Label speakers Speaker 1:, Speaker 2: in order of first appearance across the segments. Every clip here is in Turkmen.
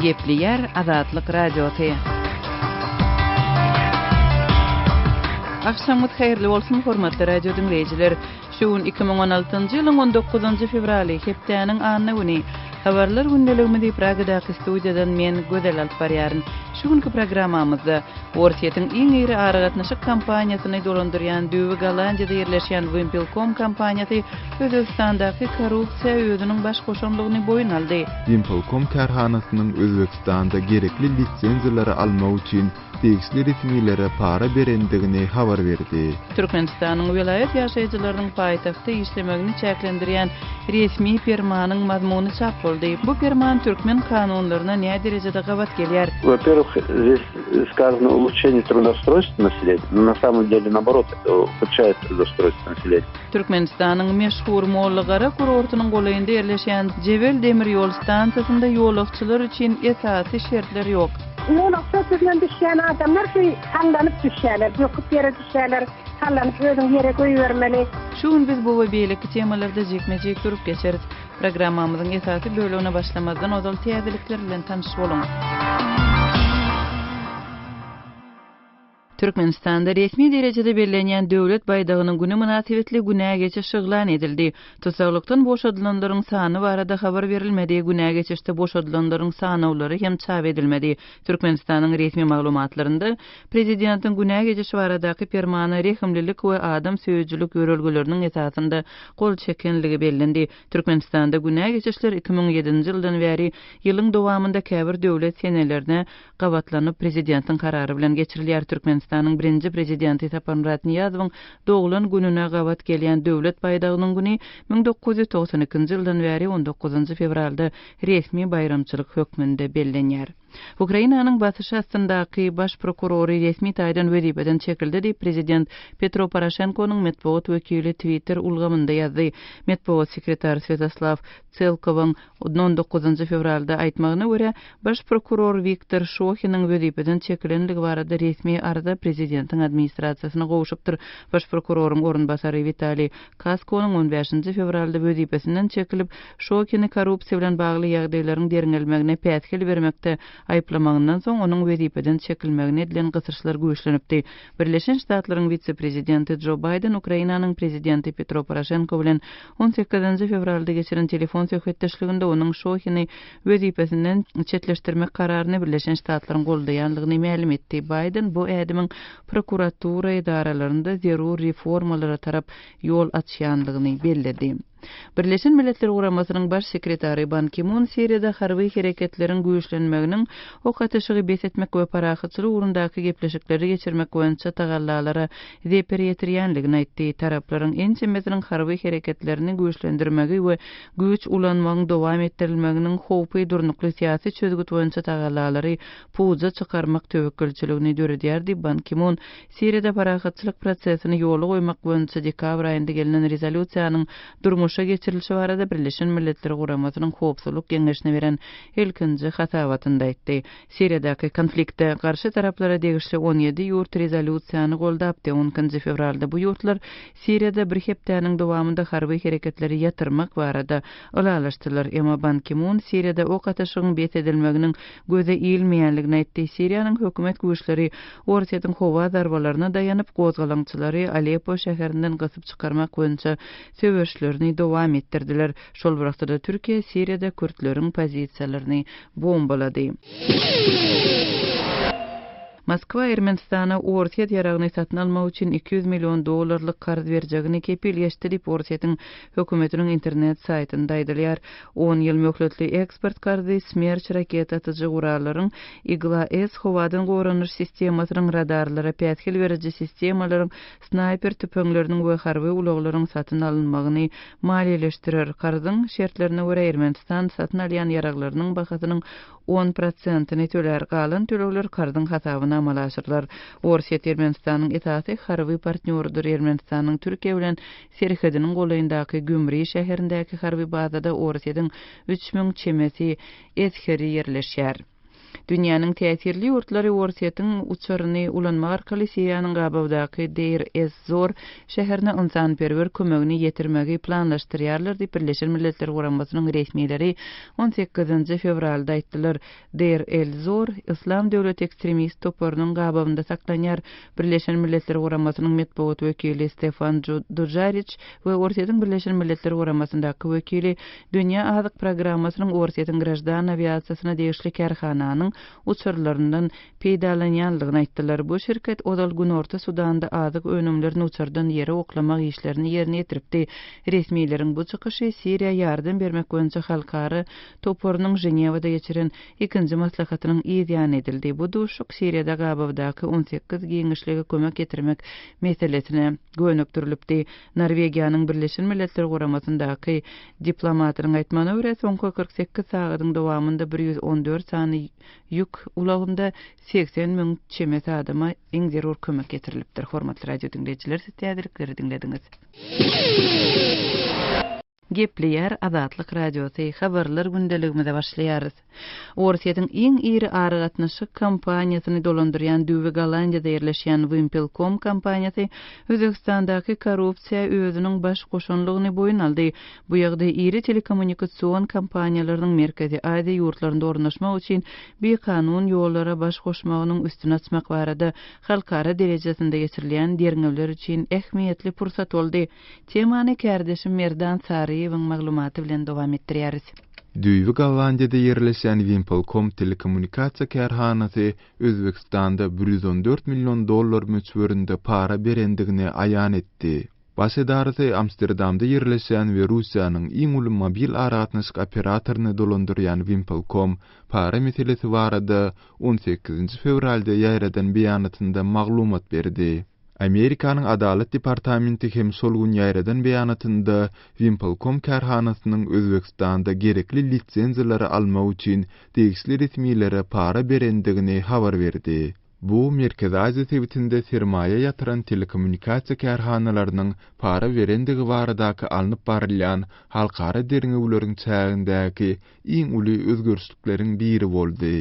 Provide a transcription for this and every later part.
Speaker 1: Gepli yer Azatlyk radioty. Akşamyt hayrly bolsun hormatly radio dinleyijiler. Şuun 2016-njy ýylyň 19-njy fevraly hepdeniň anyny güni. Habarlar gündeligini Pragadaky studiýadan men Gözel Alparýaryn. Şuňky programmamyzda Ortiýetiň iň iri aragatnaşyk kampaniýasyny dolandyrýan Düwi Gollandiýada ýerleşýän Wimpelkom kampaniýasy Özbegistandaky korrupsiýa öýüdiniň baş goşanlygyny boýun aldy.
Speaker 2: Wimpelkom karhanasynyň Özbegistanda gerekli lisenziýalary almak üçin tegisli resmiýetlere para berendigini habar berdi.
Speaker 1: Türkmenistanyň vilayet ýaşaýjylarynyň paýtagtda işlemegini çäklendirýän resmi fermanyň mazmuny çap boldy. Bu ferman türkmen kanunlaryna näme derejede gabat gelýär?
Speaker 3: Во-первых, здесь сказано улучшение трудоустройства населения. Но на самом деле, наоборот, это ухудшает трудоустройство населения.
Speaker 1: Türkmenistanyň meşhur Mollagara kurortunyň golayynda ýerleşýän Jebel demir ýol stansiýasynda ýolagçylar üçin esasy şertler ýok.
Speaker 4: Ýolagçy sözünden düşýän adamlar tanlanyp düşýärler, ýokup ýere düşýärler, tanlanyp özüň ýere goýbermeli.
Speaker 1: Şuň biz bu we beýleki temalarda jekmejek durup geçeriz. Programmamyzyň esasy bölümine başlamazdan ozal täzelikler bilen tanyş bolun. Türkmenistanda resmi derejede belirlenýän döwlet baýdagynyň güni münasibetli günä geçiş şyglan edildi. Tusaklykdan boşadylanlaryň sany barada habar berilmedi. Günä geçişde boşadylanlaryň sanawlary hem çap edilmedi. Türkmenistanyň resmi maglumatlarynda prezidentiň günä geçişi baradaky fermany rehimlilik we adam söýüjçilik ýörelgeleriniň esasynda gol çekenligi bellendi. Türkmenistanda günä geçişler 2007-nji ýyldan bäri ýylyň dowamında käbir döwlet senelerine gabatlanyp prezidentiň karary bilen geçirilýär. Türkmenistanyň birinji prezidenti Saparmurat Niyazowyň doglan gününe gabat gelýän döwlet baýdagynyň güni 1992-nji ýyldan bäri 19-njy fevralda resmi bayramçylyk hökmünde bellenýär. Ukrainanyň Batı şahsyndaky baş prokurory resmi taýdan wezipeden çekildi diýip prezident Petro Poroshenko'nyň medeniýet wekili Twitter ulgamynda ýazdy. Medeniýet sekretary Svetoslav Tselkowyň 19-njy fevralda aýtmagyna görä, baş prokuror Viktor Shokynyň wezipeden çekilenligi barada resmi arda prezidentiň administrasiýasyna gowuşupdyr. Baş prokuroryň orunbasary Vitaliy Kaskonyň 15-nji fevralda wezipesinden çekilip, Shokyny korrupsiýa bilen bagly ýagdaýlaryň deringelmegine pätkil bermekde aýplamagyndan soň onuň wezipeden çekilmegine edilen gysyrçylar güýçlenipdi. Birleşen Ştatlaryň vitse-prezidenti Joe Biden Ukrainanyň prezidenti Petro Poroshenko bilen 18-nji fevralda geçiren telefon söhbetdeşliginde onuň Shokyny wezipesinden çetleşdirmek kararyny Birleşen Ştatlaryň goldaýanlygyny ma'lum etdi. Biden bu ädimiň prokuratura idaralarynda zerur reformalara tarap ýol açýanlygyny belledi. Birleşen Milletler Guramasynyň baş sekretary Ban Ki-moon Siriýada harby hereketleriň güýçlenmeginiň ok atyşygy besetmek we parahatçylyk urundaky gepleşikleri geçirmek boýunça tagallalara zeper ýetirýänligini aýtdy. Taraplaryň ençemeziniň harby hereketlerini güýçlendirmegi we güýç ulanmagyň dowam etdirilmeginiň howpy durnukly syýasy çözgüt boýunça tagallalary puza çykarmak töwekkülçiligini döredýär diýip Ban Ki-moon Siriýada parahatçylyk prosesini ýoly goýmak boýunça dekabr aýynda gelinen rezolýusiýanyň durmuşa geçirilişi barada Birleşen Milletler Guramasynyň howpsuzlyk geňeşine beren ilkinji hatabatynda aýtdy. Siriýadaky konfliktde garşy taraplara degişli 17 ýurt rezolýusiýany goldapdy. 10-njy fevralda bu ýurtlar Siriýada bir hepdeniň dowamında harby hereketleri ýatyrmak barada ulalaşdylar. Emma Ban Ki-moon Siriýada ok atyşygyň besedilmeginiň göze iýilmeýänligini aýtdy. Siriýanyň hökümet güýçleri Ortiýetiň howa darbalaryna daýanyp gozgalaňçylary Aleppo şäherinden gasyp çykarmak boýunça söwüşlerini dowam etdirdiler. Şol wagtda Türkiýe Siriýada Kürtleriň pozisiýalaryny bombalady. Moskwa Ermenistana Ortiýet ýaragyny satyn almak üçin $200 million karz berjegini kepilleşdi diýip Ortiýetiň hökümetiniň internet saýtynda aýdylýar. 10 ýyl möhletli eksport karzy Smerç raket atyjy gurallaryň Igla-S howadan goranyş sistemasynyň radarlara pätkil beriji sistemalaryň snayper tüpeňleriniň we harby ulaglaryň satyn alynmagyny maliýeleşdirer. Karzyň şertlerine görä Ermenistan satyn alýan ýaraglarynyň bahasynyň 10%-ni töler, galan tölegler karzyň hasabyna amal aşyrlar. Ortiýet Ermenistanyň etaty harby partnýorudyr. Ermenistanyň Türkiýe bilen serhediniň golayyndaky Gümri şäherindäki harby bazada Ortiýetiň 3000 çemesi eskeri ýerleşýär. Dünýäniň täsirli ýurtlary Worsetyň uçaryny ulanma arkaly Siriýanyň gabawdaky Deir ez-Zor şäherine insanperwer kömegini ýetirmegi planlaşdyrýarlar diýip Birleşen Milletler Guramasynyň resmiýetleri 18 fevralda aýtdylar. Deir ez-Zor İslam döwleti ekstremist toparynyň gabawynda saklanýar. Birleşen Milletler Guramasynyň medeniýet wekili Stefan Dujarric we Worsetyň Birleşen Milletler Guramasyndaky wekili Dünýä Azyk Programmasynyň Worsetyň grajdan aviasiýasyna degişli kärhananyň uçurlaryndan peýdalanýanlygyny aýtdylar. Bu şirket Odal Günorta Sudanda azyk önümlerini uçurdan ýere oklamak işlerini ýerine ýetiripdi. Resmiýetlerin bu çykyşy Siriýa ýardym bermek boýunça halkary toparynyň Ženewada geçiren 2-nji maslahatynyň ýan edildi. Bu duşuk Siriýada gabawdaky 18 giňişlige kömek getirmek meselesine göňekdirilipdi. Norwegiýanyň Birleşen Milletler Guramasyndaky diplomatynyň aýtmany görä soňky 48 sagatyň dowamında 114 sany ýük ulagynda 80 000 çemet adama iň zerur kömek getirilipdir. Hormatly radio dinleýijiler, siz täzirlikleri dinlediňiz. Gepleýär Azatlyk radiosy habarlar gündeligimize başlaýarys. Worsetyň iň iri ary gatnaşy kampaniýasyny dolandyrýan Düwe Gollandiýada ýerleşýän Wimpelkom kampaniýasy Özbekistandaky korrupsiýa özüniň baş goşanlygyny boyun aldy. Bu ýagda iri telekommunikasiýon kampaniýalarynyň merkezi Aziýa ýurtlarynda ornaşmak üçin bir kanun ýollara baş goşmagynyň üstüne açmak barada halkara derejesinde geçirilýän derňewler üçin ähmiýetli pursat boldy. Temany kärdeşim Merdan Sariýewiň maglumaty bilen dowam etdirýäris.
Speaker 2: Düýbi Gollandiýada ýerleşen Wimpelkom telekommunikasiýa kärhanasy Özbekistanda 114 milyon dollar möçberinde para berendigini aýan etdi. Baş edarysy Amsterdamda ýerleşen we Russiýanyň iň uly mobil aragatnaşyk operatoryny dolandyrýan Wimpelkom para meselesi barada 18 fevralda ýaýradan beýanatynda maglumat berdi. Amerikanyň Adalet Departamenti hem solgun ýaýradan beýanatynda Wimpelkom kärhanasynyň Özbekistanda gerekli lisenziýalary almak üçin degişli resmiýetlere para berendigini habar berdi. Bu Merkez Aziýa sebitinde sermaýe ýatyran telekommunikasiýa kärhanalarynyň para berendigi baradaky alınıp barylýan halkara derňewleriň çägindäki iň uly özgörüşlikleriň biri boldy.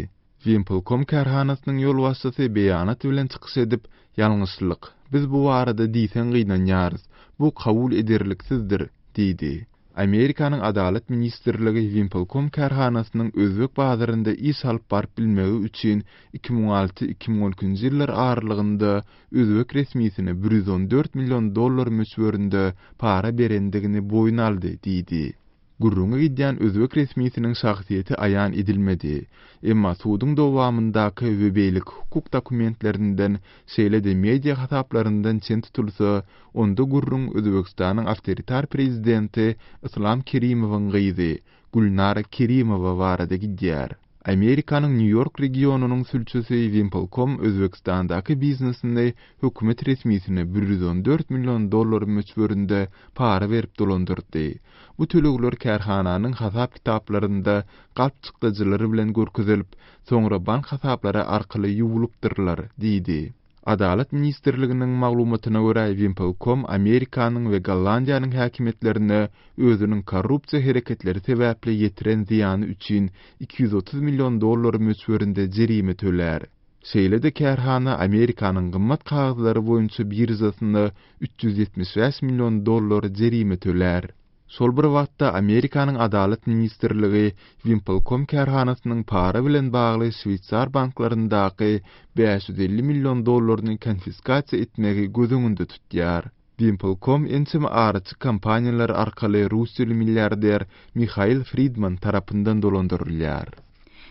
Speaker 2: Wimpelkom kärhanasynyň ýol başçysy beýanat bilen çykyş edip, "Ýalňyşlyk. Biz bu arada diýsen gynanýarys. Bu kabul ederliksizdir" diýdi. Amerikanyň Adalet Ministrligi Wimpelkom kärhanasynyň özbek bazarynda iş alyp baryp bilmegi üçin 2006-2012 ýyllar aralygynda özbek resmiýetine 114 milyon dollar möçberinde para berendigini boyun aldy diýdi. Gurrunga gidýän özbek resmiýetiniň şahsiýeti aýan edilmedi. Emma suwdyň dowamyndaky webeýlik hukuk dokumentlerinden şeýle-de media hasaplaryndan çen tutulsa, onda gurrun Özbekistanyň awtoritar prezidenti Islom Kerimowyň gyzy Gulnara Kerimowa barada gidýär. Amerikanyň New York regionunyň sülçüsi Wimpelkom Özbekistandaky biznesini hökümet resmiýetine 114 milyon dollar möçberinde para berip dolandyrdy. Bu tölegler kärhananyň hasap kitaplarynda galpçykdyjylary bilen görkezilip, soňra bank hasaplary arkaly ýuwulypdyrlar, diýdi. Adalet Ministrliginiň maglumatyna görä Wimpelkom Amerikanyň we Gollandiýanyň häkimetlerine özüniň korrupsiýa hereketleri sebäpli ýetiren ziýany üçin 230 milyon dollar möçberinde jerime tölär. Şeýle-de kärhana Amerikanyň gymmat kagazlary boýunça birjasyna 375 milyon dollar jerime tölär. Sol bir wagtda Amerikanyň Adalet Ministrligi Wimpelkom kärhanasynyň para bilen bagly Şwitsar banklaryndaki 550 milyon dollaryny konfiskasiýa etmegi gözüňünde tutýar. Wimpelkom ençime araçy kampaniýalar arkaly Russiýaly milliarder Mikhail Friedman tarapyndan dolandyrylýar.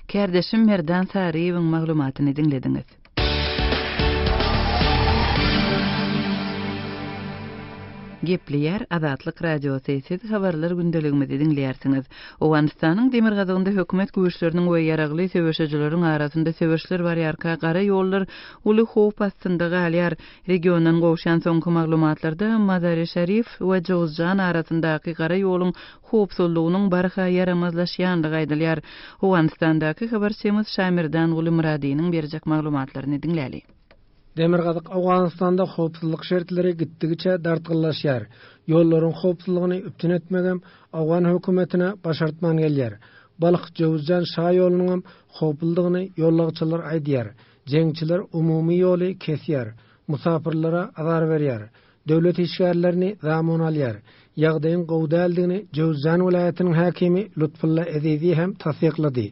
Speaker 1: Kärdeşim Merdan Sariýewiň maglumatyny dinlediňiz. Gepleýär Azatlyk radiosy, siz habarlar gündeligimizi dinleýärsiňiz. Owganistanyň demir gazagynda hökümet güýçleriniň we ýaragly söwüşçileriň arasynda söwüşler barýarka gara ýollar uly howp astynda galýar. Regiondan gowşan soňky maglumatlarda Mazar-ı Şerif we Jowzjan arasyndaky gara ýoluň howpsuzlygynyň barha yaramazlaşýanlygy aýdylýar. Owganistandaky habarçymyz Şamirdan Guly Muradiýanyň berjek maglumatlaryny dinläli.
Speaker 5: Demirgazak Awganistanda howpsuzlyk şertleri gitdigiçe dartgyllaşýar. Ýollaryň howpsuzlygyny üptün etmegem Awgan hökümetine başartman gelýär. Balık Jowuzjan şa ýolunyň hopuldygyny ýollagçylar aýdýar. Jeňçiler umumy ýoly kesýär. Musafirlara azar berýär. Döwlet işgärlerini zamon alýar. Ýagdaýyň gowdaldygyny Jowuzjan welaýatynyň häkimi Lutfulla Ezizi hem tasdiklady.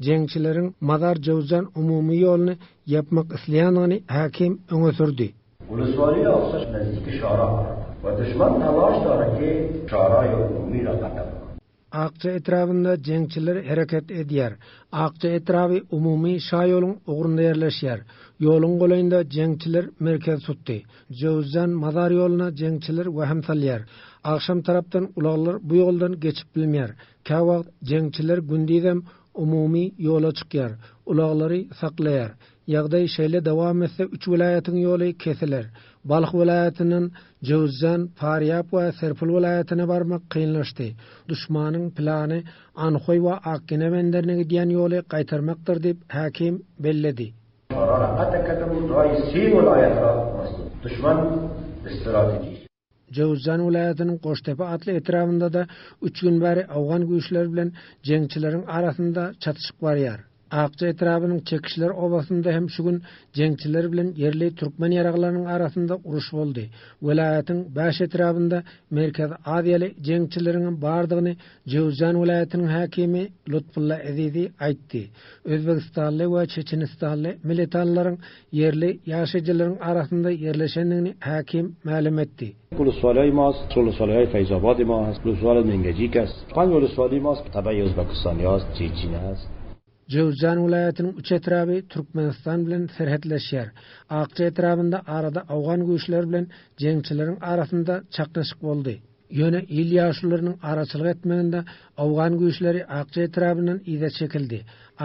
Speaker 5: Jeňçileriň Mazar Jowuzjan umumy ýoluny ýapmak isleýändigini häkim öňe sürdi.
Speaker 6: Uluswari aqsaş nazdiki şara ve düşman talaş dara ki şara umumi ra qatar.
Speaker 5: Aqça etrafında jeňçiler hereket edýär. Aqça etrafy umumy şa ýoluň ugrunda ýerleşýär. Ýoluň golaýynda jeňçiler merkez tutdy. Jowuzjan Mazar ýoluna jeňçiler wähem salýar. Akşam tarapdan ulaglar bu ýoldan geçip bilmeýär. Käwagt jeňçiler gündizem umumy ýola çykýar. Ulaglary saklaýar. Ýagdaý şeýle dowam etse 3 welaýatyň ýoly kesiler. Balyk welaýatynyň Jowuzjan, Faryab we Serpil welaýatyna barmak kynlaşdy. Düşmanyň plany Anhoy we Akkene benderine gidýän ýoly gaýtarmakdyr diýip häkim belledi.
Speaker 6: Şara qatakatym raýsy welaýatra düşman strateji.
Speaker 5: Jowuzjan welaýatynyň Goştepe atly etrafynda da 3 gün bäri awgan güýçleri bilen jeňçileriň arasynda çatışyk barýar. Aqça etrafynyň çekişler obasynda hem şu gün jeňçiler bilen yerli türkmen ýaraglarynyň arasynda uruş boldy. Welaýatyň baş etrafynda Merkez Aziýaly jeňçileriň bardygyny Jowuzjan welaýatynyň häkimi Lutfulla Ezizi aýtdy. Özbegistanly we Çeçenistanly militanlaryň yerli ýaşaýjylaryň arasynda yerleşendigini häkim ma'lum etdi.
Speaker 6: Uluswari mas, Uluswari Feyzabad mas, Uluswari Mengejik as. Pan Uluswari mas tabii Özbekistan ýaz, Çeçen as.
Speaker 5: Jowuzjan welaýatynyň 3 etrafy Türkmenistan bilen serhetleşýär. Aqça etrafynda arada awgan güýçler bilen jeňçileriň arasynda çaknaşyk boldy. Ýöne il ýaşlarynyň araçylyk etmeginde awgan güýçleri Aqça etrafyndan ýa çekildi.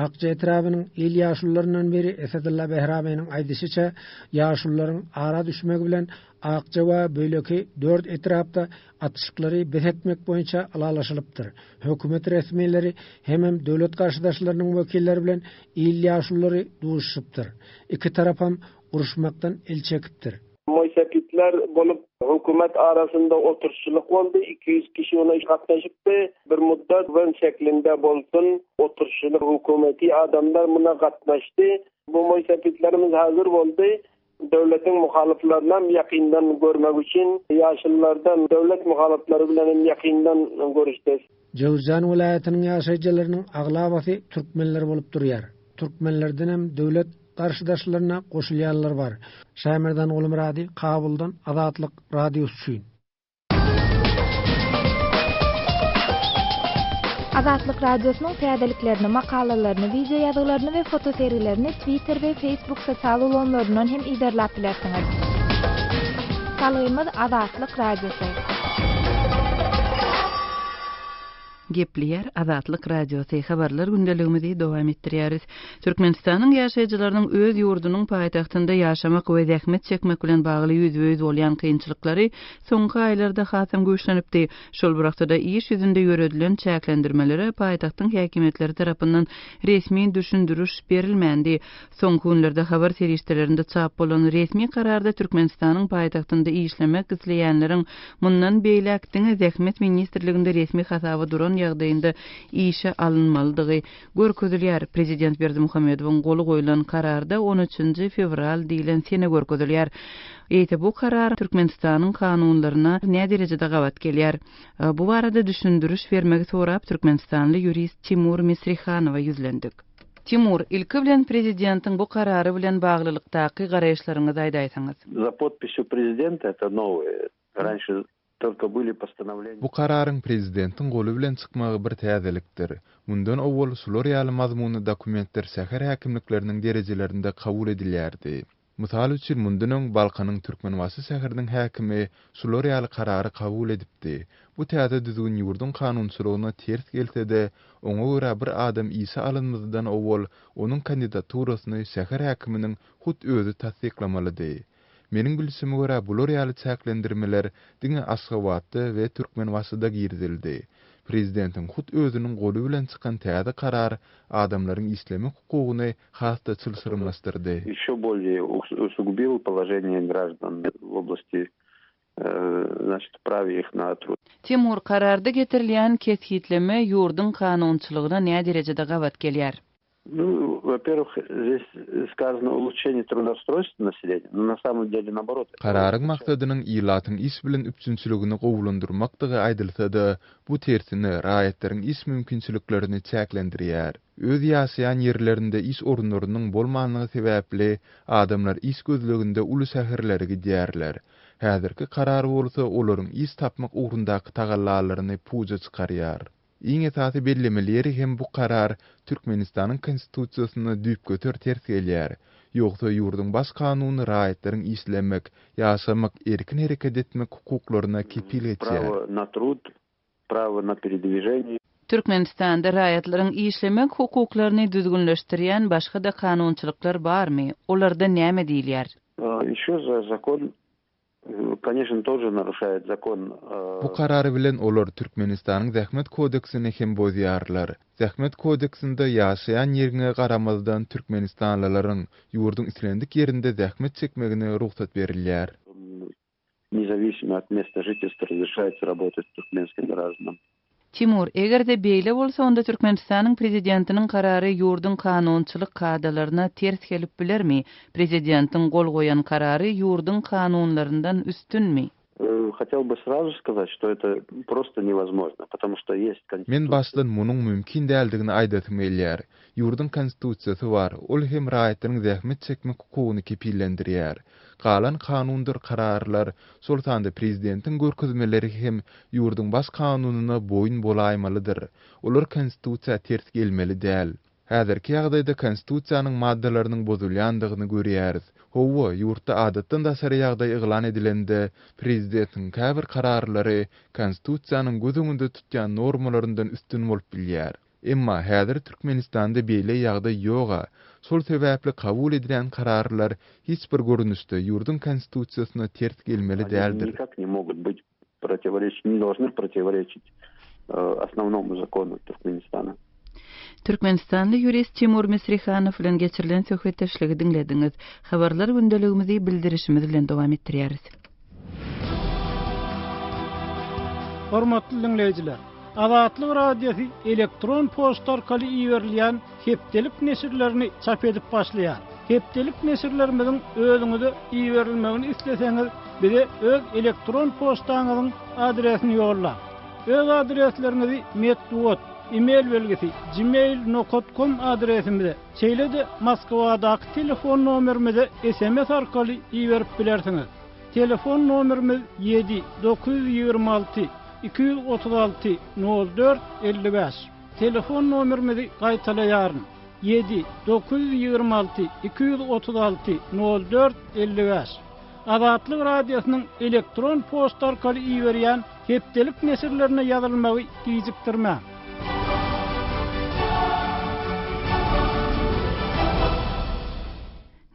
Speaker 5: Aqça etrafynyň il ýaşlarynyň biri Esedulla Behramyň aýdysýça ýaşlaryň ara düşmegi bilen Aqça we böleki 4 etrapda atışıklary behetmek boýunça alalaşylypdyr. Hökümet resmiýetleri hem döwlet garşydaşlarynyň wekilleri bilen il ýaşlary duşupdyr. Iki tarap hem uruşmakdan el çekipdir.
Speaker 7: Moýsepitler bolup hökümet arasynda oturşylyk boldy. 200 kişi ona gatnaşypdy. Bir muddat wen şeklinde bolsun oturşylyk hökümeti adamlar buna gatnaşdy. Bu moýsepitlerimiz hazır boldy. Döwletiň muhaliflerinden ýakyndan görmek üçin ýaşylardan döwlet muhalifleri bilen ýakyndan görüşdi.
Speaker 5: Jowuzjan welaýatynyň ýaşaýjylarynyň aglabasy türkmenler bolup durýar. Türkmenlerden hem döwlet garşydaşlaryna goşulýanlar bar. Şämerdan Ulumrady, Kabuldan Azatlyk radiosu üçin.
Speaker 8: Azatlyk radiosynyň täzeliklerini, makalalaryny, video ýazgalaryny we foto seriýlerini Twitter we Facebook sosial ulanlaryndan hem iderläp bilersiňiz. Salaýymyz Azatlyk radiosu.
Speaker 1: Gepleýär Azatlyk radiosu habarlar gündeligimizi dowam etdirýäris. Türkmenistanyň ýaşaýjylarynyň öz ýurdunyň paýtagtynda ýaşamak we zähmet çekmek bilen bagly ýüzbe-ýüz bolýan kynçylyklary soňky aýlarda hasam güýçlenipdi. Şol wagtda iş ýüzünde ýöredilen çäklendirmelere paýtagtyň häkimetleri tarapyndan resmi düşündürüş berilmändi. Soňky günlerde habar serişdelerinde çap bolan resmi kararda Türkmenistanyň paýtagtynda işlemek isleýänleriň mundan beýlekdiň zähmet ministrliginde resmi hasaby duran ýagdaýynda işe alınmalydygy görkezilýär. Prezident Berdimuhammedowyň goly goýulan kararda 13 fevral diýilen sene görkezilýär. Eýte bu karar Türkmenistanyň kanunlaryna ne derejede gawat gelýär. Bu barada düşündürüş bermegi sorap Türkmenistanly ýurist Timur Misrihanowa ýüzlendik. Timur, ilki bilen prezidentiň bu karary bilen baglylykdaky garaýşlaryňyzy aýdaýsaňyz.
Speaker 3: За подписью президента это новое. Раньше только были постановления.
Speaker 2: Bu kararyň prezidentiň goly bilen çykmagy bir täzelikdir. Mundan owwal sular ýaly mazmuny dokumentler şäher häkimlikleriniň derejelerinde kabul edilýärdi. Mysal üçin mundan Balkanyň Türkmenwasy şäheriniň häkimi sular ýaly karary kabul edipdi. Bu täze düzgün ýurdun kanunçylygyna ters gelse-de, oňa görä bir adam ýysa alynmazdan owwal onuň kandidaturasyny şäher häkiminiň hut özü tasdiklamalydy. Meniň bilişime görä bular ýaly çäklendirmeler diňe Aşgabatda we Türkmenwasyda girdildi. Prezidentiň hut özüniň goly bilen çykan täze karar adamlaryň islemek hukugyny hasda çylşyrmastyrdy.
Speaker 3: Еще более усугубил положение граждан в области значит, праве их на труд.
Speaker 1: Timur kararda getirilýän keshitleme ýurdun kanunçylygyna näme derejede gawat gelýär?
Speaker 3: Ну, во-первых, здесь сказано улучшение трудоустройства населения, но на самом деле наоборот.
Speaker 2: Kararyň maksadynyň ilatyň iş bilen üpçünçiligini gowulandyrmakdygy aýdylsa-da, bu tersine raýatlariň iş mümkinçiliklerini çäklendirýär. Öz ýaşaýan ýerlerinde iş orunlarynyň bolmanlygy sebäpli adamlar iş gözleginde uly şäherlere gidýärler. Häzirki karar bolsa olaryň iş tapmak ugrundaky tagallalaryny puja çykarýar. Iň esasy bellemeleri hem bu karar Türkmenistanyň konstitusiýasyna düýpgötür ters gelýär. Ýogsa ýurdun baş kanuny raýatlaryň işlemek, ýaşamak, erkin hereket etmek hukuklaryna kepil etýär.
Speaker 3: Право на труд, право на передвижение.
Speaker 1: Türkmenistanda raýatlaryň işlemek hukuklaryny düzgünleşdirýän başga da kanunçylyklar barmy? Olarda näme diýilýär?
Speaker 3: Еще за закон, конечно, тоже нарушает закон.
Speaker 2: Bu karary bilen olar Türkmenistanyň zähmet kodeksini hem bozýarlar. Zähmet kodeksinde ýaşaýan ýerine garamazdan Türkmenistanlylaryň ýurdun islendik ýerinde zähmet çekmegine ruhsat berilýär.
Speaker 3: Независимо от места жительства разрешается работать туркменским гражданам.
Speaker 1: Timur, egerde beýle bolsa onda Türkmenistanyň prezidentiniň karary ýurdun kanunçylyk kadalaryna ters gelip bilermi? Prezidentiň gol goýan karary ýurdun kanunlaryndan üstünmi?
Speaker 3: Хотел бы сразу сказать, что это просто невозможно, потому что есть конституция.
Speaker 2: Men başdan munyň mümkin däldigini aýdatym elýär. Ýurdun konstitusiýasy bar, ol hem raýatlaryň zähmet çekmek hukugyny kepillendirýär. Galan kanundur kararlar, sultanda prezidentiň görkezmeleri hem ýurdun baş kanunyna boyun bolaýmalydyr. Olar konstitusiýa ters gelmeli däl. Häzirki ýagdaýda konstitusiýanyň maddalarynyň bozulýandygyny görýäris. Howa ýurtda adatdan daşary ýagdaý eglan edilende prezidentiň käbir kararlary konstitusiýanyň gözüňde tutýan normalaryndan üstün bolup bilýär. Emma häzir Türkmenistanda beýle ýagdaý ýoga. Şol sebäpli kabul edilen kararlar hiç bir görünüşde ýurdun konstitusiýasyna ters gelmeli däldir.
Speaker 3: Никак не могут быть противоречить, не должны противоречить основному закону Туркменистана.
Speaker 1: Türkmenistanly jurist Timur Misrihanow bilen geçirilen söhbetdeşligi dinlediňiz. Habarlar gündeligimizi bildirişimiz bilen dowam etdirýäris.
Speaker 9: Hormatly dinleýijiler, Azatlyk radiosu elektron poçta arkaly iýerilýän hepdelik nesirlerini çap edip başlaýar. Hepdelik nesirlerimizin özüňize iýerilmegini isleseňiz, bize öz elektron poçtaňyzyň adresini ýolla. Öz adreslerinizi metduat e-mail belgesi gmail.com adresimize, çeýlede Moskwadaky telefon nomerimize SMS arkaly iýerip bilersiňiz. Telefon nomerimiz 7-926 236 04 55. Telefon nomerimizi gaýtalaýaryn. 7-926 236 04 55. Azatlyk radiosynyň elektron poçta arkaly iýerýän hepdelik nesirlerine ýazylmagy gizikdirmä.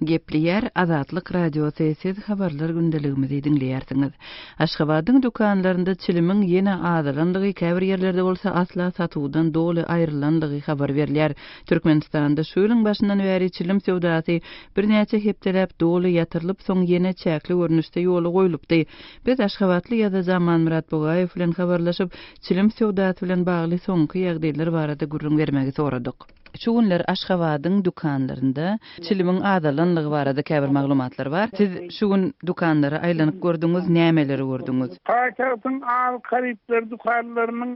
Speaker 1: Gepliýär Azatlyk radiosu siz habarlar gündeligimizi dinleýärsiňiz. Aşgabatyň dukanlarynda çilimiň ýene azalandygy, käbir ýerlerde bolsa asla satuwdan doly aýrylandygy habar berilýär. Türkmenistanda şu ýylyň başyndan bäri çilim sowdasy bir näçe hepdelep doly ýatyrylyp soň ýene çäkli görnüşde ýoly goýulypdy. Biz Aşgabatly ýa-da Zaman Murat Bogaýew bilen habarlaşyp çilim sowdasy bilen bagly soňky ýagdaýlar barada gurrun bermegi soradyk. Şu günler Aşgabatyň dukanlarynda çilimiň azalandygy barada käbir maglumatlar bar. Siz şu gün dukanlary aýlanyp gördüňiz, nämeleri gördüňiz?
Speaker 10: Paýtagtyň al-Karipler dukanlarynyň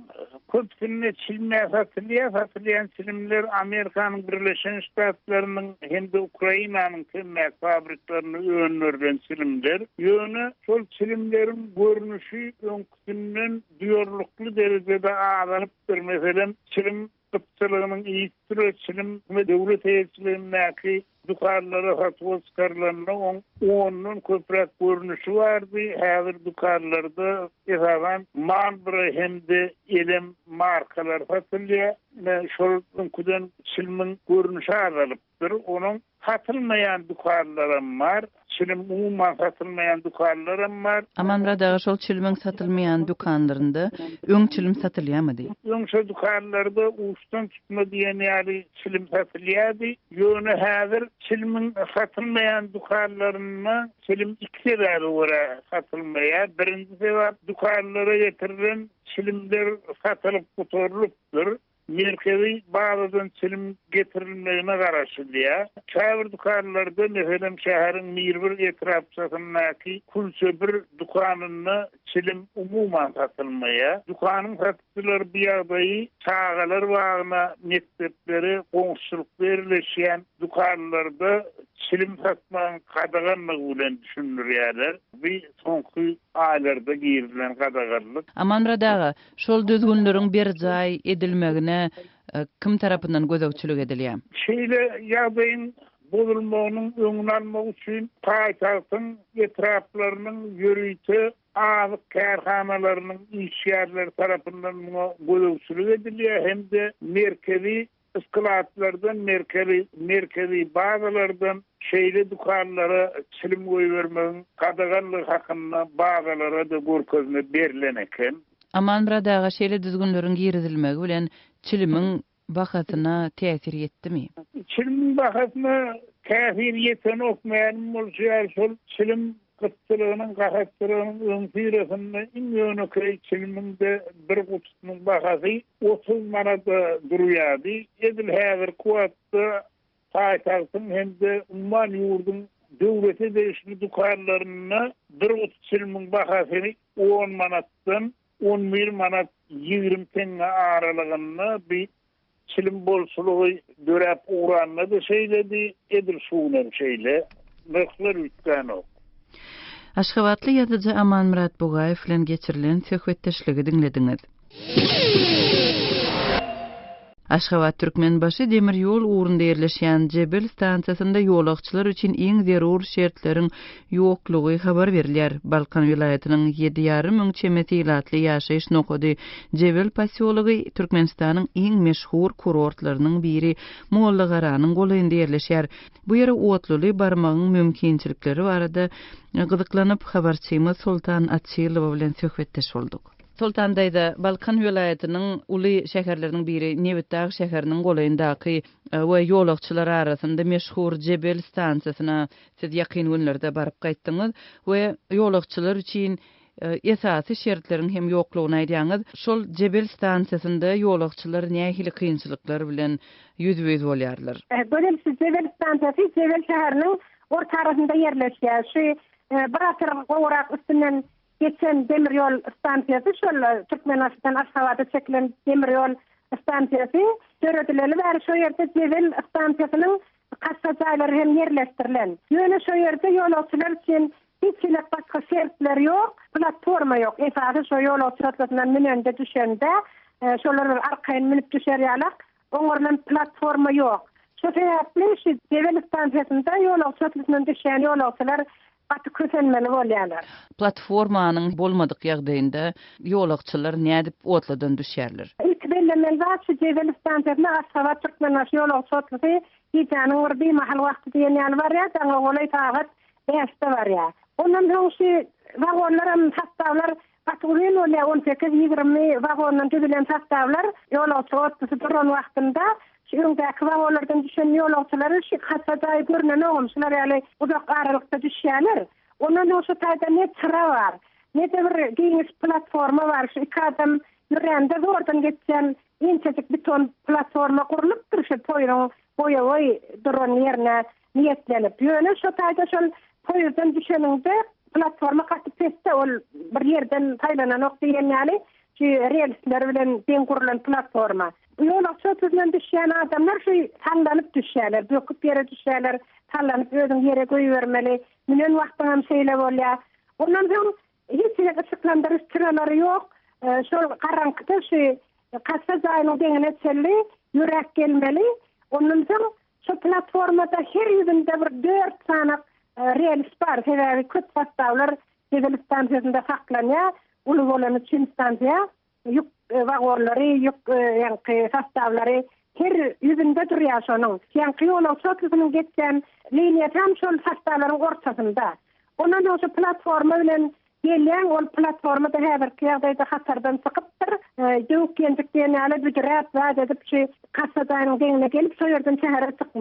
Speaker 10: köpsünde çilme satylýan çilimler Amerikanyň Birleşen Ştatlarynyň hem de Ukrainanyň çilmek fabrikalarını öňlerden çilimler. Ýöne şol çilimleriň görnüşi öňkünden duýarlykly derejede azanypdyr. Meselem çilim Kıpçılığının iyistir çilim ve devlet eğitimindeki dukarlara fatwa çıkarılanına onun köprek görünüşü vardı. Her dukarlarda esasen Marlboro hem de elem markalar satılıyor. Şolun kuden çilimin görünüşü azalıptır. Onun satılmayan dukarlarım var. çilim umuman satılmayan dukanlarım var.
Speaker 1: Aman radağı şol çilimin satılmayan dukanlarında öň çilim satılýarmydy?
Speaker 10: Öňçe dukanlarda uçtan tutma diyen yani çilim satılýardy. Ýöne häzir çilimin satılmayan dukanlarına çilim iki wara satılmaýar. Birinji sebäp dukanlara getirilen çilimler satılıp gutorulupdyr. Merkezi bazıdan çilim getirilmeyine garaşılýar. Käbir dukanlarda meselem şäherin Mirbir etrapçasındaki kulçöbür dukanyny çilim umuman satılmaýar. Dukanyň satyjylary bir ýagdaýy çağalar wagna mektepleri, goňşuluk berleşýän dukanlarda çilim satmaň kadaganlygy bilen düşünürýärler. Bir soňky aýlarda girilen kadaganlyk.
Speaker 1: Aman radağı şol düzgünleriň bir jaý edilmegine kim tarapyndan gözegçilik edilýär?
Speaker 10: Şeýle ýagdaýyň bozulmagynyň öňüni almak üçin paýtagtyň etraplarynyň ýörüýti azyk kärhanalarynyň işgärleri tarapyndan gözegçilik edilýär hemde merkezi iskılatlardan, merkezi bazılardan şeýle dukanlara çilim goýbermegiň kadaganlygy hakynda bazılara da görkezme berilen eken.
Speaker 1: Aman radağı şeýle düzgünleriň girizilmegi bilen çilimiň bahasyna täsir etdimi?
Speaker 10: Çilimin bahasyna täsir eten okmayan bolýar şol çilim kıtçılığının, gahatçılığının öňsirasynda iň ýöne çiliminde bir gutunyň bahasy 30 manata durýardy. Edil häzir kuwatda paýtagtyň hemde umman ýurdun döwlete değişli dukanlaryna bir gutut çilimiň bahasy 10 manatdan 11 manat 20 tenge aralygyny bir çilim bolsulygy dörep uğranladı şeýledi, edil şuwlar şeýle mekler ütgän.
Speaker 1: Aşgabatly ýazyjy Aman Murat Bugaýew bilen geçirilen söhbetdeşligi dinlediňiz. Aşgabat Türkmenbaşy demir ýol ugrunda ýerleşýän Jebel stansiýasynda ýolagçylar üçin iň zerur şertleriň ýoklugy habar berilýär. Balkan vilayatynyň 7,5 müň çemeti ilatly ýaşaýyş nokady Jebel pasyology Türkmenistanyň iň meşhur kurortlarynyň biri Molla Garanyň golaýynda ýerleşýär. Bu ýere otluly barmagyň mümkinçilikleri barada gyzyklanyp habarçymyz Sultan Atçylow bilen söhbetdeş bolduk. Sultan daýda Balkan vilayatynyň uly şäherleriniň biri Nebitdağ şäheriniň golaýyndaky we ýolagçylar arasynda meşhur Jebel stansiýasyna siz ýakyn günlerde barıp gaýtdyňyz we ýolagçylar üçin esasy şertleriň hem ýoklugyny aýdýaňyz. Şol Jebel stansiýasynda ýolagçylar nähili kynçylyklar bilen ýüzbeýiz bolýarlar.
Speaker 4: Böyle Jebel stansiýasy Jebel şäheriniň orta arasynda ýerleşýär. Şu bir asır gowrak üstünden geçen demir yol stansiyası şol Türkmenistan Aşgabat'a çekilen demir yol stansiyası töredileri ve şu yerde Jebel stansiyasının kassajaýlary hem yerleştirilen. Ýöne şu yerde ýolagçylar üçin hiçbir başga şertler ýok, platforma ýok. Esasy şu ýolagçylardan menende düşende şolar arkaýyn minip düşerýärler. Oňardan platforma ýok. Şu sebäpli şu Jebel stansiyasynda ýolagçylardan düşen ýolagçylar kösenmeli bolýarlar.
Speaker 1: Platformanyň bolmadyk ýagdaýynda ýolagçylar nädip otladan düşýärler?
Speaker 4: İlk bellemel şu Jebel stansiýasyna Aşgabat Türkmenbaşy ýolagçylygy ýetýäniň bir mahal wagty diýen ýaly bar ýa, daňa golay tagat 5'te bar ýa. Ondan soň şu wagonlaram sastavlar patrulen bolýar 18-20 wagondan düzülen sastavlar ýolagçy otlaşy duran wagtynda Şuňdaki wagonlardan düşen ýolagçylary şu hassajaý görnen ogumşylar ýaly uzak aralykda düşýärler. Ondan şu taýda ne çıra bar, ne de bir geniş platforma bar. Şu iki adam ýürende zordan geçen inçecik beton platforma kurulypdyr. Şu toýryň boýawy duran ýerine niýetlenip. Ýöne şu taýda şol toýrdan düşeninde platforma gatyp ketdi. Ol bir ýerden taýlanan ok diýen ýaly şu relsler bilen deň kurulan platforma. Ýolagçylardan düşýän adamlar şu tanlanyp düşýärler, döküp ýere düşýärler, tanlanyp özüň ýere goýbermeli. Menen wagtdan şeýle bolýar. Ondan soň hiç bir ışıklandırış çıralary ýok. Şol garankda şu kassajaýynyň deňine çelli ýürek gelmeli. Ondan soň şu platformada her ýerinde bir 4 sanak rels bar. Sebäbi köp sastavlar Jebel stansiýasynda saklanýar. Uly bolan üçin stansiýa ýük wagonlary, ýük ýanky sastavlary her yüzünde durýar şonuň. Ýa-ni ýol sotlygynyň geçen liniýa tam şol hastalaryň ortasynda. Ondan o platforma bilen gelýän ol platformada häzirki ýagdaýda hatardan çykypdyr. Ýok kendikden ýaly büdret we edip şu kasadan geňine gelip şo ýerden şähere çykma.